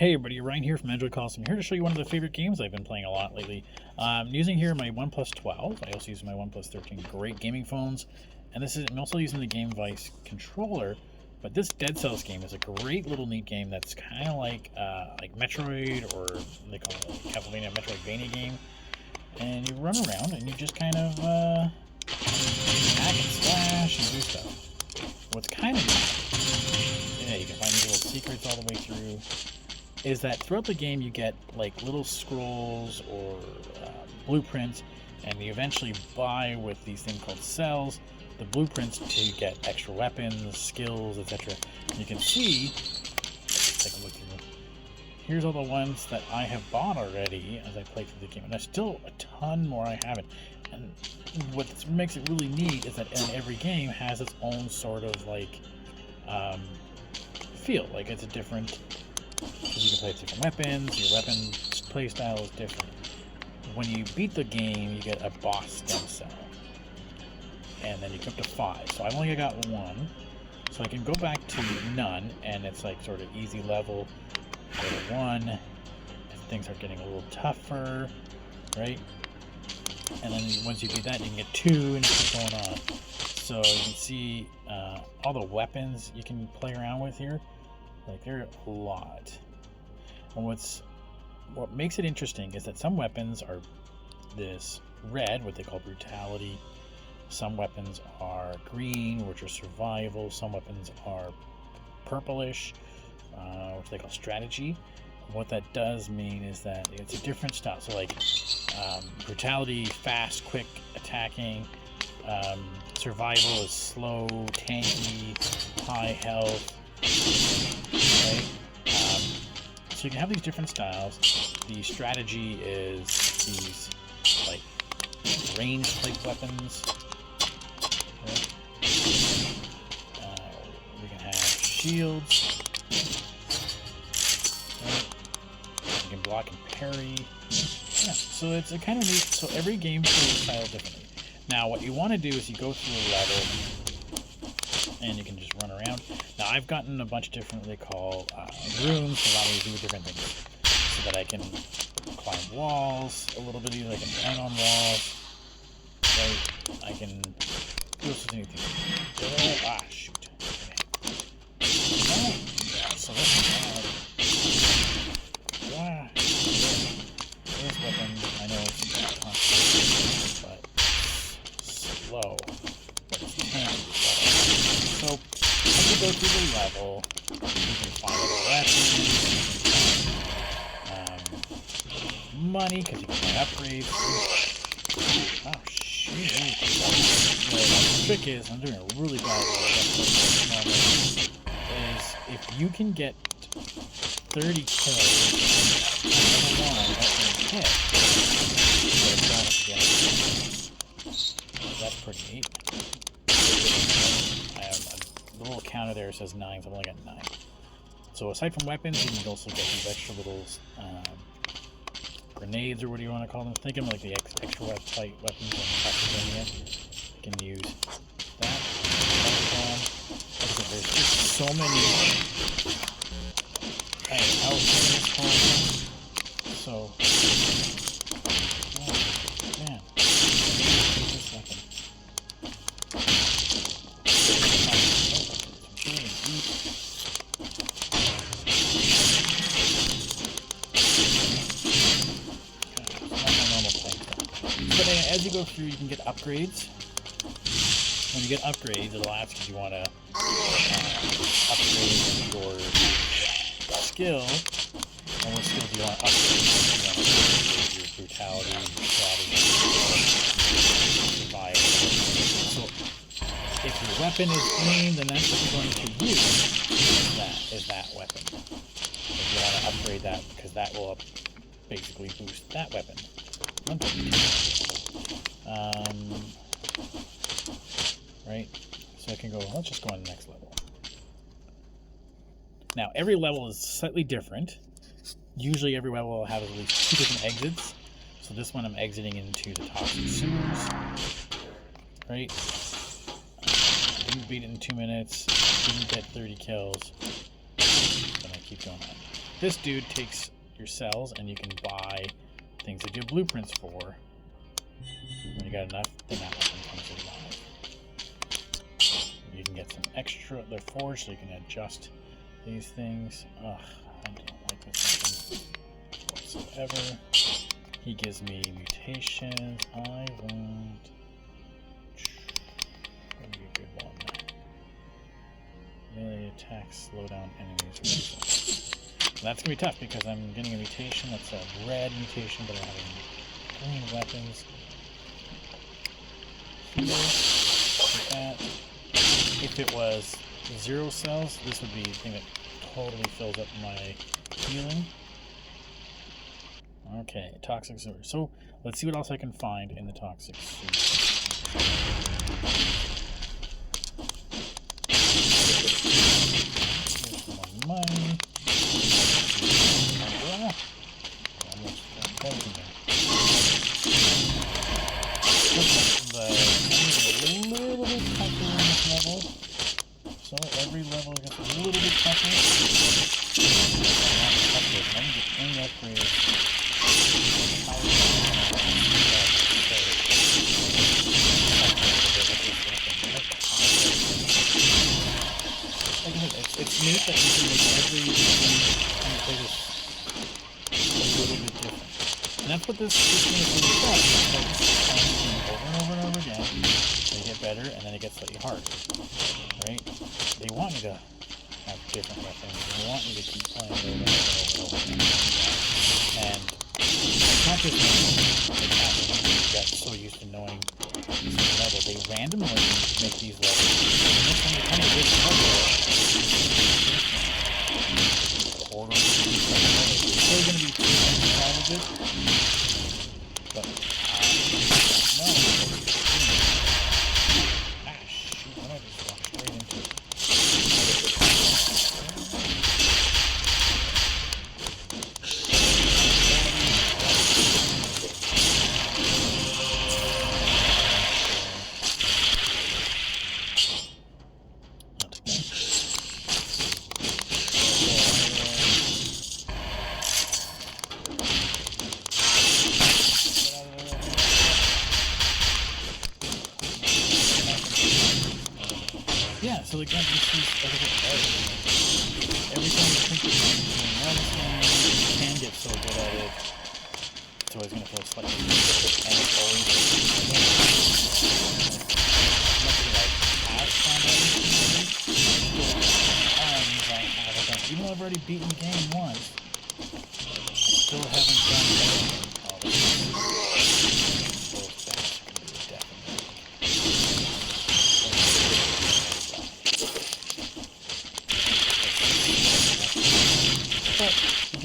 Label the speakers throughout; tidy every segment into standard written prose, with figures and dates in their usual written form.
Speaker 1: Hey everybody, Ryan here from Android Calls. I'm here to show you one of the favorite games I've been playing a lot lately. I'm using here my OnePlus 12. I also use my OnePlus 13. Great gaming phones. And I'm also using the Game Vice controller. But this Dead Cells game is a great little neat game that's kind of like Metroid, or they call it like Castlevania, Metroidvania game. And you run around and you just kind of hack and slash and do stuff. What's kind of neat, yeah, you can find these little secrets all the way through, is that throughout the game you get like little scrolls or blueprints, and you eventually buy with these things called cells the blueprints to get extra weapons, skills, etc. You can see, let's take a look through them. Here's all the ones that I have bought already as I play through the game, and there's still a ton more I haven't. And what makes it really neat is that every game has its own sort of like feel, like it's a different, because you can play with different weapons, your weapon playstyle is different. When you beat the game, you get a boss stem cell, and then you come to 5. So I've only got 1, so I can go back to none, and it's like sort of easy level. Go to 1, and things are getting a little tougher, right? And then once you beat that, you can get 2, and keep going on. So you can see all the weapons you can play around with here. Like, there are a lot. And what makes it interesting is that some weapons are this red, what they call brutality. Some weapons are green, which are survival. Some weapons are purplish, which they call strategy. What that does mean is that it's a different style. So like brutality, fast, quick attacking. Survival is slow, tanky, high health. Right? So you can have these different styles. The strategy is these like range type weapons. Right? We can have shields. Right? You can block and parry. Yeah, so it's a kind of neat. So every game plays style differently. Now what you want to do is you go through a level, and you can just run around. Now I've gotten a bunch of different, they call rooms to allow me to do different things, so that I can climb walls a little bit easier. I can hang on walls. Right? I can do anything. Shoot. Okay. So this weapon, I know it's constant, but slow. But it's tanky. So as you go through the level, you can find other weapons, money, because you can buy upgrades. Oh shoot! The trick is, I'm doing a really bad job. Is if you can get 30 kills in level 1 that's hit, that's pretty neat. I have a little counter there that says 9, so I've only got 9. So aside from weapons, you can also get these extra little grenades, or what do you want to call them? Think of them like the extra fight weapons in Castlevania. You can use that. There's just so many outfits in this one. So, oh man, this weapon. But as you go through, you can get upgrades. When you get upgrades, it'll ask if you want to upgrade your skill. And what skill do you want to upgrade? You want to upgrade your brutality, your strategy, survival. So if your weapon is green, then that's what you're going to use. Is that weapon. If you want to upgrade that, because that will basically boost that weapon. Right? So I can go, let's just go on the next level. Now, every level is slightly different. Usually every level will have at least 2 different exits. So this one I'm exiting into the toxic sewers. Right? Didn't beat it in 2 minutes. Didn't get 30 kills. Then I keep going on. this dude takes your cells and you can buy things that do blueprints for. When you got enough, then that weapon comes alive. You can get some extra, they're forged, so you can adjust these things. Ugh, I don't like this weapon whatsoever. He gives me mutations. I want... What would be a good one? Melee attacks, slow down enemies. That's going to be tough because I'm getting a mutation that's a red mutation, but I'm having green weapons. Here, like that. If it was 0 cells, this would be the thing that totally fills up my healing. Okay, toxic sewer. So let's see what else I can find in the toxic sewer. Here's some more money. Almost broken there. The enemies are a little bit tougher in this level. So every level gets a little bit tougher. Let me get any upgrades. It's neat that you can make every play this a little bit different. And that's what this game is really about. Over and over and over again. They get better and then it gets slightly harder. Right? They want you to have different weapons. They want you to keep playing over and over and over again. And it's not just like happening when you get so used to knowing these levels. They randomly make these levels. And this one, kind of this level. Order. It's still going to be too out of it. But, no. Ah, shoot. What did I just walk straight into? So again, this is every time you think you're doing well this game, you can get so good at it. It's always going to feel slightly different, and it's always even though I've already beaten the game once, I still haven't done everything. Oh, this is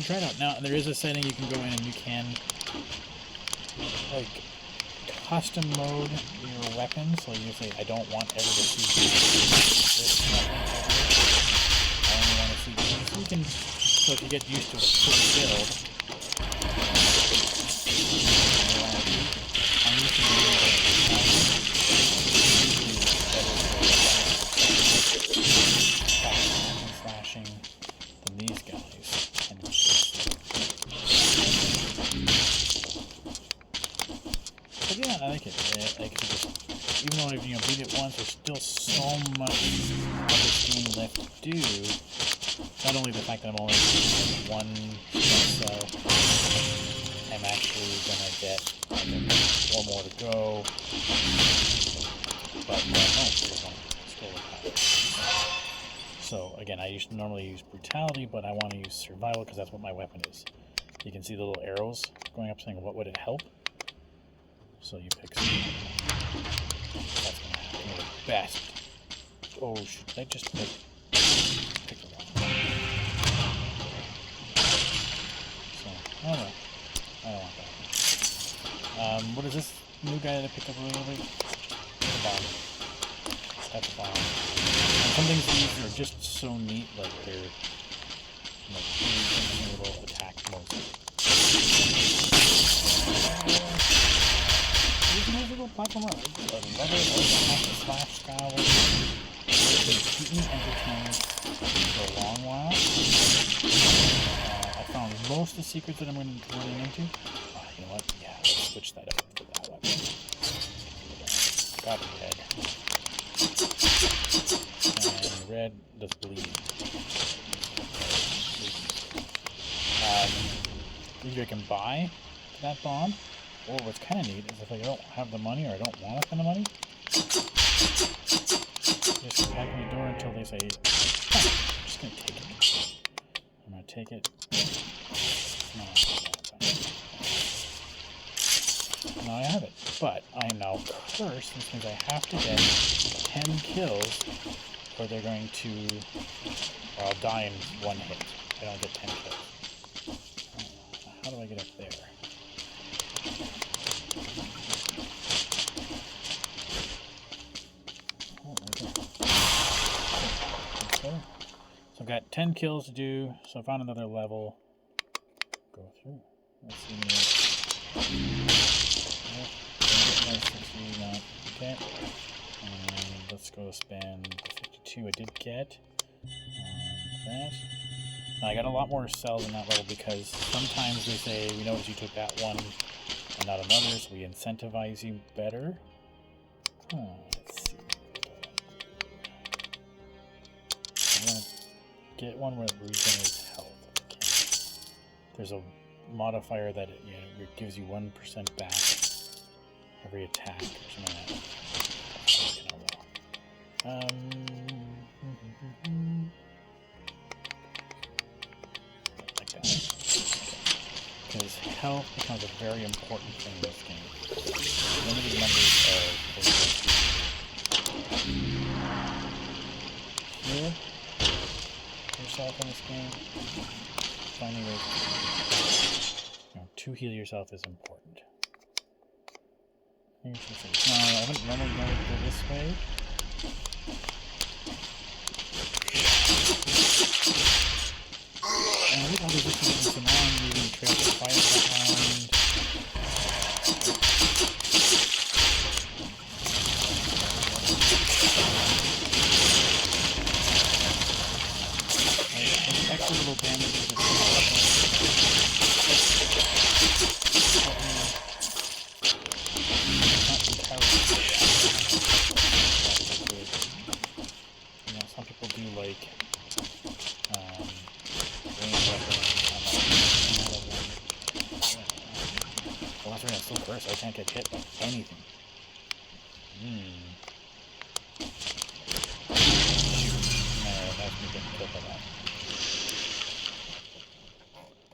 Speaker 1: try it out. Now, there is a setting you can go in and you can, like, custom mode your weapons. So you say, I don't want ever to see this weapon ever. I only want to see these. So you can, so if you get used to a certain build, I'm used to slashing than these guys. But yeah, I like it. Like, even though I've beat it once, there's still so much of this game left to do. Not only the fact that I'm only one cell, I'm actually gonna get 4 more to go. But no, there's one still left. So again, I normally use brutality, but I want to use survival because that's what my weapon is. You can see the little arrows going up saying, what would it help? So you pick some. That's going to happen the best. Oh, should I just pick the one? So, I don't know. I don't want that. What is this new guy that I picked up earlier? The bomb. That's a bomb. And some things these are just so neat, like they're like really little attack modes. There's a nice little platformer. A lever or a hack and slash style. It's going to keep me entertained for a long while. most of the secrets that I'm going to run into. Oh, you know what? Yeah, let's switch that up for that one. Got red. And red does bleed. Either I can buy that bomb, or what's kind of neat is if I don't have the money or I don't want to spend the money, just back in the door until they say, oh, I'm just going to take it. I'm going to take it. No, now I have it. But I am now cursed, which means I have to get 10 kills, or they're going to, or I'll die in one hit. I don't get 10 kills. How do I get up there? Oh, okay. So I've got 10 kills to do, so I found another level. Go through. Let's see. Okay. And let's go spend the 52 I did get on that. Now I got a lot more cells in that level because sometimes they say, we noticed you took that one and not another, so we incentivize you better. Let's see. I'm going to get one where it regenerates health. There's a modifier that it gives you 1% back every attack or something like that. Like that. Because health becomes a very important thing in this game. Limited numbers of heal yourself in this game. Finding ways to heal yourself is important. No, I haven't normally known to go this way. And I think I'll just listen to some on, leaving trails of fire behind. Extra little damage to the some people do like range weapons. Well, that's right, I'm still cursed. I can't get hit by anything. That's me getting killed by that.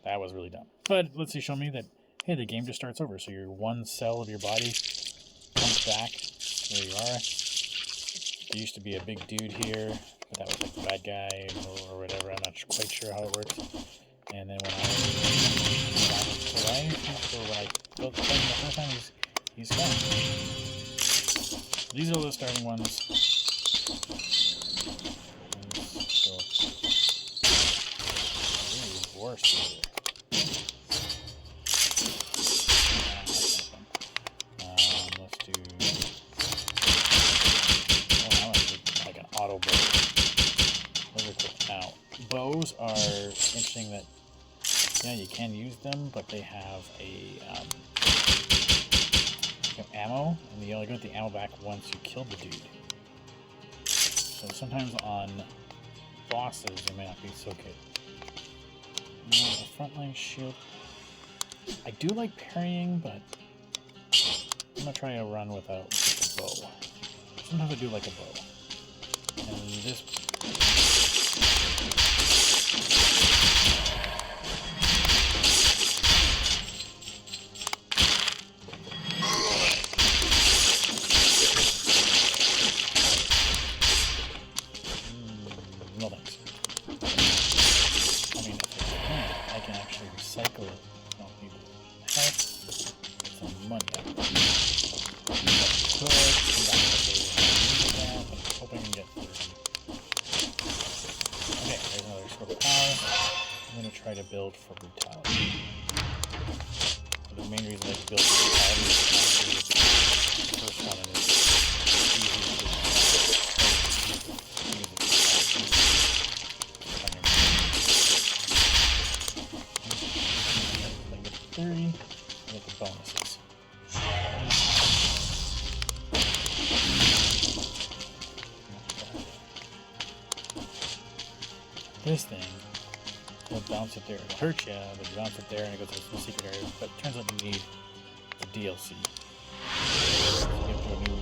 Speaker 1: That was really dumb. But let's see, show me that, hey, the game just starts over. So your one cell of your body comes back where you are. There used to be a big dude here, but that was like the bad guy or whatever. I'm not quite sure how it works. And then when I built the thing the first time, he's gone. These are the starting ones. Ooh, worse here. Let's do. Like an auto bow. Those are cool. Now, bows are interesting that, you can use them, but they have ammo, and you only get the ammo back once you kill the dude. So sometimes on bosses, they may not be so good. Now, a frontline shield. I do like parrying, but I'm gonna try a run without a bow. Sometimes I do like a bow. And this. No thanks. I mean, I can actually recycle it. I don't need health. Get some money out of it. Come back to the I'm hoping I can get 30. Okay, there's another sort of power. I'm going to try to build for brutality. But the main reason I build for brutality is the first one is easy to this thing, you'll bounce it there. It'll hurt you, but you bounce it there and it goes to the secret area. But it turns out you need the DLC. So you get to a new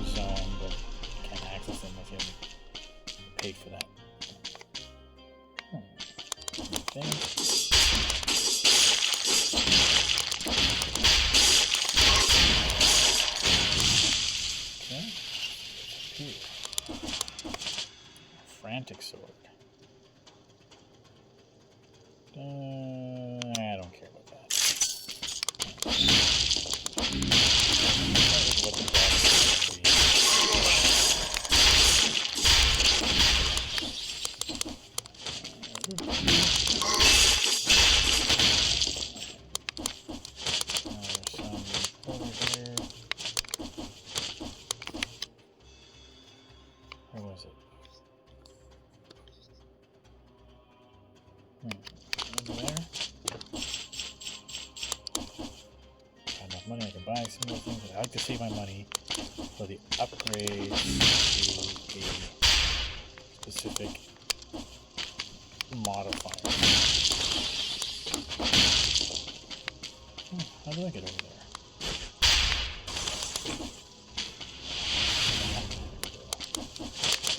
Speaker 1: zone, but you can't access it unless you have paid for that. Thing. Okay. Here. Frantic sword. I don't care about that. What the Where was it? Over there. Got enough money I can buy some of the things. I like to save my money for the upgrades to a specific modifier. How do I get over there?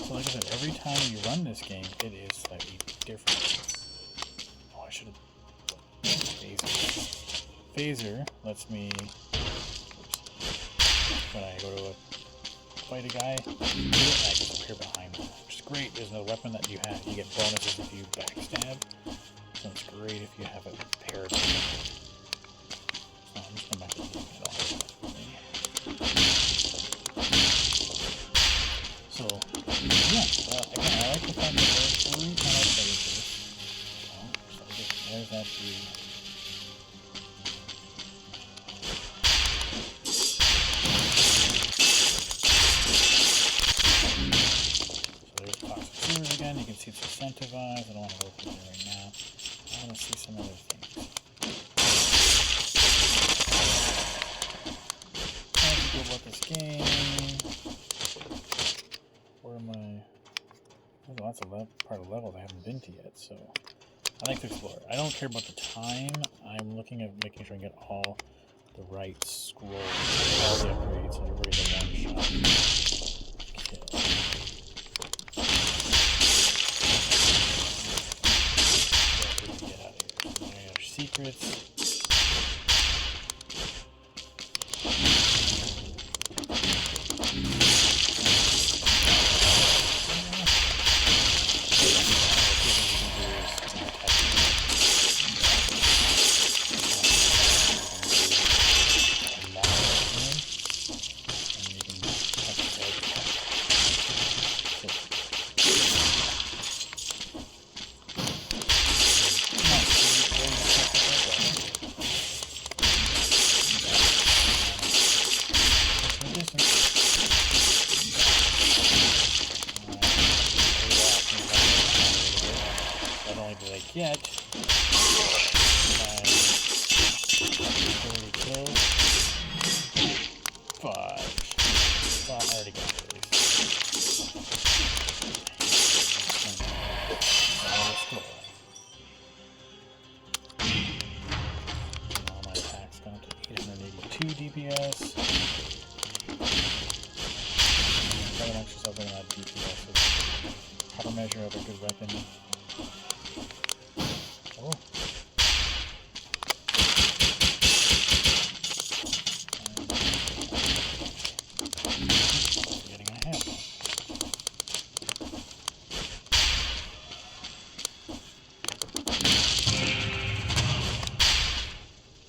Speaker 1: So like I said, every time you run this game, it is slightly different. Oh, I should have... Phaser lets me... When I go to fight a guy, I just appear behind him, which is great. There's no weapon that you have. You get bonuses if you backstab. So it's great if you have it paired. I'm just going back to the game. So, yeah, again, I like the fact that there's 3 kind of phases. So there's that view. So there's toxic sewers again. You can see it's incentivized. I don't want to go through there right now. I want to see some other things. How do you feel about this game? Where am I? There's lots of part of levels I haven't been to yet, so I like to explore. I don't care about the time. I'm looking at making sure I get all the right scrolls, all the upgrades, so everybody's a one-shot kill. Get out of here. There are secrets. Yet, I already got it. Now my attack's gone to 882 DPS. Try to amongst yourself in that DPS. Proper measure of a good weapon. Oh. Getting ahead.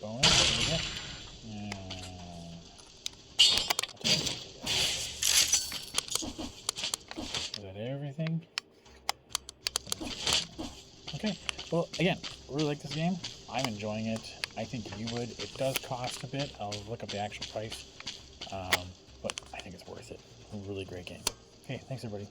Speaker 1: Going, what do we get? Is that everything? Okay. Well, again, really like this game. I'm enjoying it. I think you would. It does cost a bit. I'll look up the actual price. But I think it's worth it. A really great game. Okay, thanks everybody.